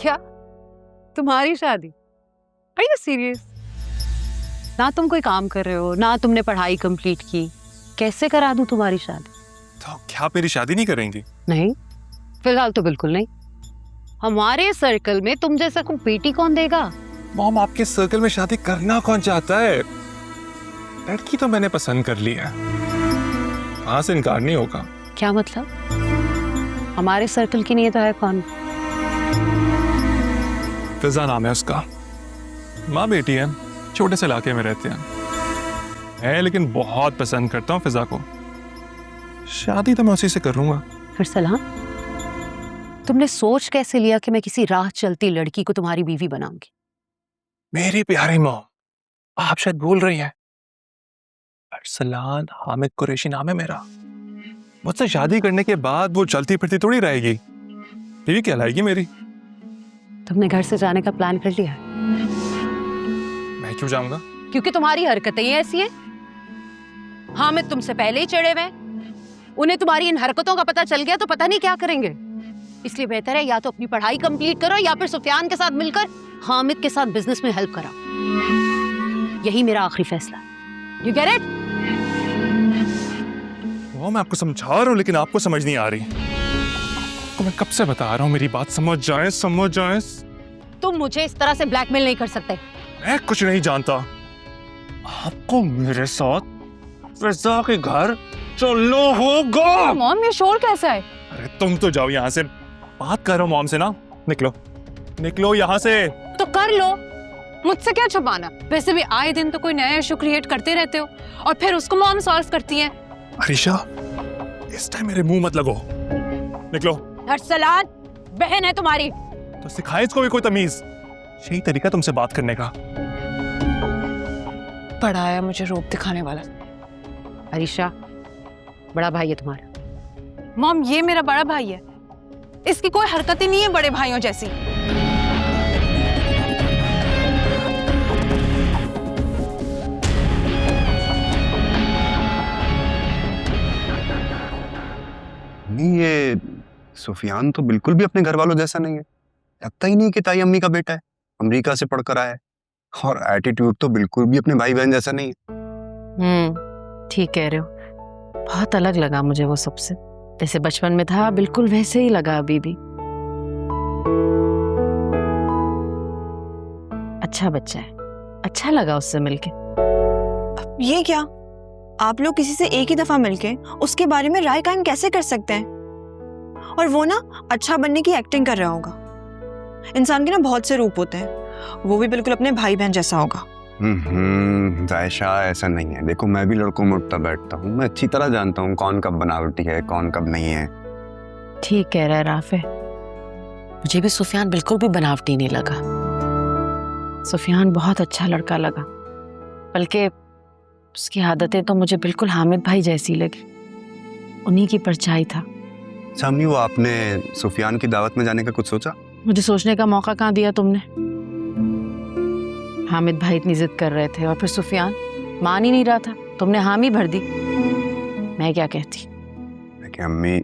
क्या? तुम्हारी शादी? Are you serious? ना तुम कोई काम कर रहे हो, ना तुमने पढ़ाई कंप्लीट की, कैसे करा दूं तुम्हारी शादी? तो क्या आप मेरी शादी नहीं करेंगी? नहीं, फिलहाल तो बिल्कुल नहीं। हमारे सर्कल में तुम जैसा कोई बेटी कौन देगा? मॉम, आपके सर्कल में शादी करना कौन चाहता है? लड़की तो मैंने पसंद कर ली है, वहां से इनकार नहीं होगा। क्या मतलब? हमारे सर्कल की नहीं है तो है कौन? फिजा नाम है उसका, माँ बेटी है, छोटे से इलाके में रहते हैं। मैं लेकिन बहुत पसंद करता हूँ फिजा को, शादी तो मैं उसी से करूंगा। फिर सलाम, तुमने सोच कैसे लिया कि मैं किसी राह चलती लड़की को तुम्हारी बीवी बनाऊंगी? मेरी प्यारी मॉम, आप शायद भूल रही हैं, अरसलान हामिद कुरैशी नाम है मेरा। मुझसे शादी करने के बाद वो चलती फिरती थोड़ी रहेगी, बीवी कहलाएगी मेरी। तुमने घर से जाने का प्लान कर लिया? मैं क्यों जाऊंगा? क्योंकि तुम्हारी हरकतें ही ऐसी हैं। हामिद तुमसे पहले ही चिढ़े हुए, उन्हें तुम्हारी इन हरकतों का पता चल गया तो पता नहीं क्या करेंगे। इसलिए बेहतर है या तो अपनी पढ़ाई कंप्लीट करो या फिर सुफियान के साथ मिलकर हामिद के साथ बिजनेस में हेल्प कराओ। यही मेरा आखिरी फैसला। You get it? वो मैं आपको समझा रहा हूँ लेकिन आपको समझ नहीं आ रही। तो मैं कब से बता रहा हूँ, मेरी बात समझ जाए, समझ जाए। तुम मुझे इस तरह से ब्लैकमेल नहीं कर सकते। मैं कुछ नहीं जानता। आपको मेरे साथ फिजा के घर चलना होगा। मॉम, ये शोर कैसा है? अरे तुम तो जाओ यहाँ से, बात कर रहा हूँ मॉम से ना। निकलो निकलो यहाँ से। तो कर लो, मुझसे क्या छुपाना? वैसे भी आए दिन तो कोई नया इशू क्रिएट करते रहते हो और फिर उसको मॉम सॉल्व करती हैं। अरीशा, इस टाइम मेरे मुंह मत लगो। निकलो। अरसलान बहन है तुम्हारी, तो सिखाए इसको भी कोई तमीज। यही तरीका तुमसे बात करने का। बड़ा आया मुझे रूप दिखाने वाला। अरीशा बड़ा भाई है तुम्हारा। मॉम, ये मेरा बड़ा भाई है, इसकी कोई हरकत ही नहीं है बड़े भाइयों जैसी। नहीं, ये सुफियान तो बिल्कुल भी अपने घर वालों जैसा नहीं है। लगता ही नहीं कि ताई अम्मी का बेटा है, अमेरिका से पढ़कर आया है। और एटीट्यूड तो बिल्कुल भी अपने भाई बहन जैसा नहीं है। ठीक कह रहे हो। बहुत अलग लगा मुझे वो सबसे, जैसे बचपन में था बिल्कुल वैसे ही लगा अभी भी। अच्छा बच्चा है, अच्छा लगा उससे मिलके। ये क्या, आप लोग किसी से एक ही दफा मिलके उसके बारे में राय कायम कैसे कर सकते हैं? और वो ना अच्छा बनने की एक्टिंग कर रहा होगा। इंसान के ना बहुत से रूप होते हैं, वो भी बिल्कुल अपने भाई बहन जैसा होगा। जायशा, ऐसा नहीं है। देखो, मैं भी लड़कों में उठता बैठता हूँ, मैं अच्छी तरह जानता हूँ कौन कब बनावटी है, कौन कब नहीं है। ठीक कह रहा है राफे, मुझे भी सुफियान बिल्कुल भी बनावटी नहीं लगा। सुफियान बहुत अच्छा लड़का लगा, बल्कि उसकी आदतें तो मुझे बिल्कुल हामिद भाई जैसी लगी। उन्हीं की परछाई था। सामने वो, आपने सुफियान की दावत में जाने का कुछ सोचा? मुझे सोचने का मौका कहाँ दिया तुमने? हामिद भाई इतनी जिद कर रहे थे और फिर सुफियान मान ही नहीं रहा था, तुमने हामी भर दी। मैं क्या कहती? कि अम्मी,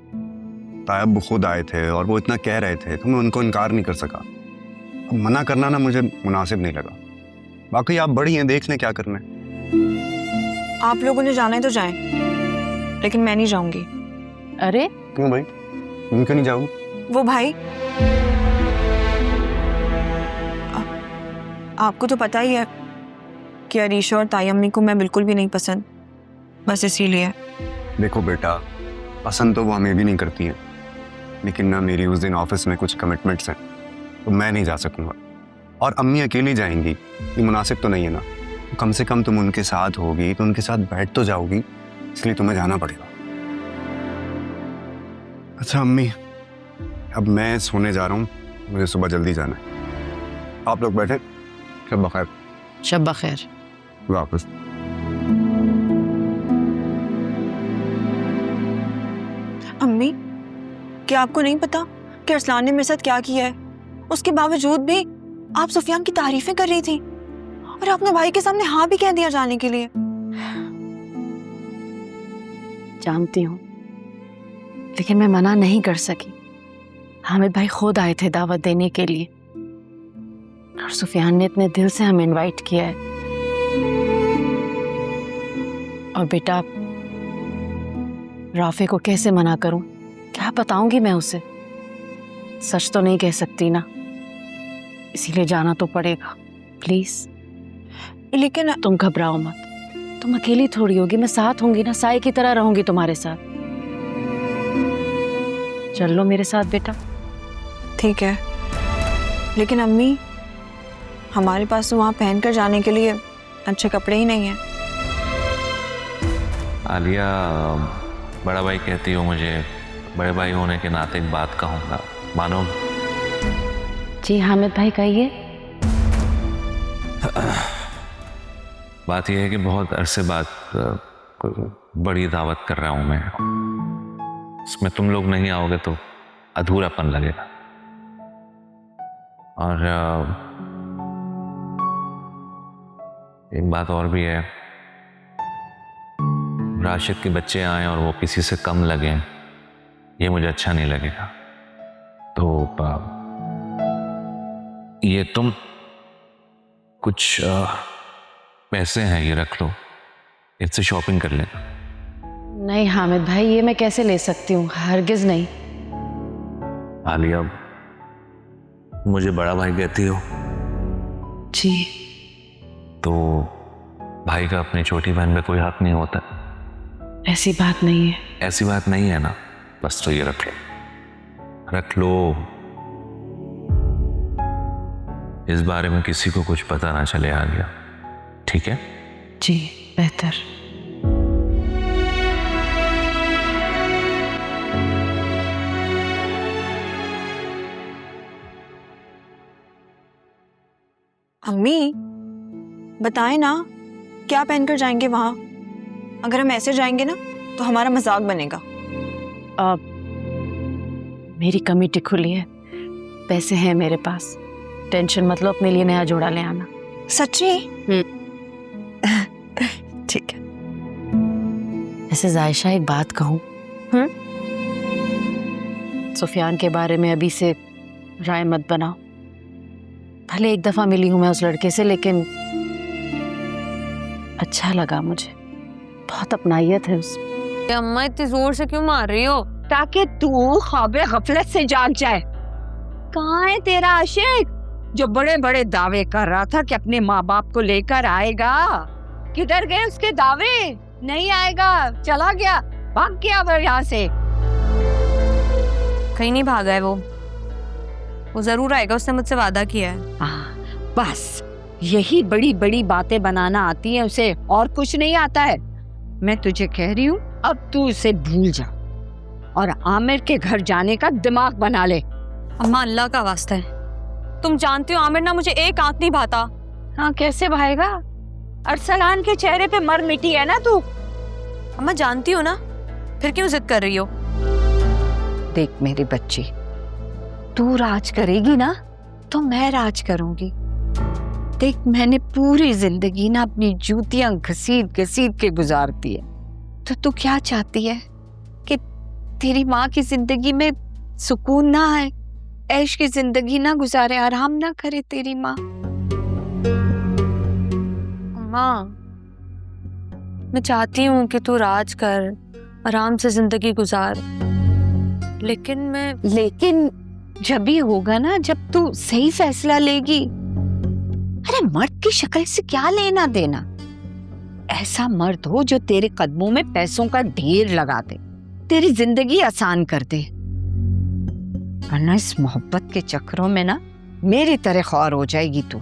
तायब खुद आए थे और वो इतना कह रहे थे तो मैं उनको इनकार नहीं कर सका। अब मना करना ना मुझे मुनासिब नहीं लगा। बाकी आप बड़ी हैं, देख लें क्या करना है। आप लोगों ने जाना है तो जाएं, लेकिन मैं नहीं जाऊंगी। अरे क्यों भाई, तुम क्यों नहीं जाओ? वो भाई, आपको तो पता ही है कि अरीशा और ताई अम्मी को मैं बिल्कुल भी नहीं पसंद, बस इसीलिए। देखो बेटा, पसंद तो वो हमें भी नहीं करती है, लेकिन ना मेरी उस दिन ऑफिस में कुछ कमिटमेंट्स हैं तो मैं नहीं जा सकूंगा। और अम्मी अकेली जाएंगी, ये मुनासिब तो नहीं है ना। कम से कम तुम उनके साथ होगी तो उनके साथ बैठ तो जाओगी, इसलिए तुम्हें जाना पड़ेगा। अच्छा अम्मी, अब मैं सोने जा रहा हूँ, मुझे सुबह जल्दी जाना है। आप लोग बैठे। शब बखैर। शब बखैर। वापस। अम्मी, क्या आपको नहीं पता कि अरसलान ने मेरे साथ क्या किया है? उसके बावजूद भी आप सुफियान की तारीफें कर रही थी और आपने भाई के सामने हाँ भी कह दिया जाने के लिए। जानती हूँ, लेकिन मैं मना नहीं कर सकी। हामिद भाई खुद आए थे दावत देने के लिए, और सुफियान ने इतने दिल से हमें इनवाइट किया है। और बेटा, राफे को कैसे मना करूं? क्या बताऊंगी मैं उसे? सच तो नहीं कह सकती ना, इसीलिए जाना तो पड़ेगा। प्लीज। लेकिन तुम घबराओ मत, तुम अकेली थोड़ी होगी, मैं साथ होंगी ना, साए की तरह रहूंगी तुम्हारे साथ। चल लो मेरे साथ बेटा। ठीक है, लेकिन अम्मी, हमारे पास तो वहाँ पहनकर जाने के लिए अच्छे कपड़े ही नहीं हैं। आलिया, बड़ा भाई कहती हो मुझे, बड़े भाई होने के नाते एक बात कहूँगा, मानो? जी हामिद भाई, कहिए। बात यह है कि बहुत अरसे बाद कोई बड़ी दावत कर रहा हूँ मैं। इसमें तुम लोग नहीं आओगे तो अधूरापन लगेगा। और एक बात और भी है, राशिद के बच्चे आए और वो किसी से कम लगे, ये मुझे अच्छा नहीं लगेगा। तो ये तुम कुछ पैसे हैं, ये रख लो, इससे शॉपिंग कर लेना। नहीं हामिद भाई, ये मैं कैसे ले सकती हूँ? हरगिज नहीं। आलिया, मुझे बड़ा भाई कहती हो? जी। तो भाई का अपनी छोटी बहन में कोई हक नहीं होता? ऐसी बात नहीं है। ऐसी बात नहीं है ना? बस तो ये रख लो, रख लो। इस बारे में किसी को कुछ पता ना चले। आ गया? ठीक है जी, बेहतर। अम्मी, बताएं ना, क्या पहनकर जाएंगे वहां? अगर हम ऐसे जाएंगे ना तो हमारा मजाक बनेगा। अब मेरी कमेटी खुली है, पैसे हैं मेरे पास, टेंशन मत लो, अपने लिए नया जोड़ा ले आना। सच्ची? ठीक है। ऐसे जायशा, एक बात कहूँ? सुफियान के बारे में अभी से राय मत बनाओ। भले एक दफा मिली हूं मैं उस लड़के से, लेकिन अच्छा लगा मुझे, बहुत अपनाइयत है उसमें। अम्मा इतनी जोर से क्यों मार रही हो? ताकि तू ख्वाबे गफलत से जाग जाए। कहाँ है तेरा आशिक जो बड़े बड़े दावे कर रहा था कि अपने माँ बाप को लेकर आएगा? किधर गए उसके दावे? नहीं आएगा, चला गया, भाग गया वो यहाँ से। कहीं नहीं भागा है वो जरूर आएगा, उसने मुझसे वादा किया है। बस यही बड़ी बड़ी बातें बनाना आती है उसे, और कुछ नहीं आता है। मैं तुझे कह रही हूँ, अब तू उसे भूल जा और आमिर के घर जाने का दिमाग बना ले। अम्मा, अल्लाह का वास्ता है, तुम जानती हो आमिर ना मुझे एक आंख नहीं भाता। हाँ, कैसे भाएगा? अरसलान के चेहरे पे मर मिटी है ना तू। अम्मा जानती हो ना, फिर क्यों जिद कर रही हो? देख मेरी बच्ची, तू राज करेगी ना तो मैं राज करूंगी। देख, मैंने पूरी जिंदगी ना अपनी जूतियां घसीट घसीट के गुजार दी है, तो तू क्या चाहती है कि तेरी माँ की जिंदगी में सुकून ना आए, ऐश की जिंदगी ना गुजारे, आराम ना करे तेरी माँ? अम्मा, मैं चाहती हूँ कि तू राज कर, आराम से जिंदगी गुजार, लेकिन जब भी होगा ना, जब तू सही फैसला लेगी। अरे मर्द की शक्ल से क्या लेना देना? ऐसा मर्द हो जो तेरे कदमों में पैसों का ढेर लगा दे, तेरी जिंदगी आसान कर दे। वरना इस मोहब्बत के चक्करों में ना मेरी तरह ख्वार हो जाएगी तू।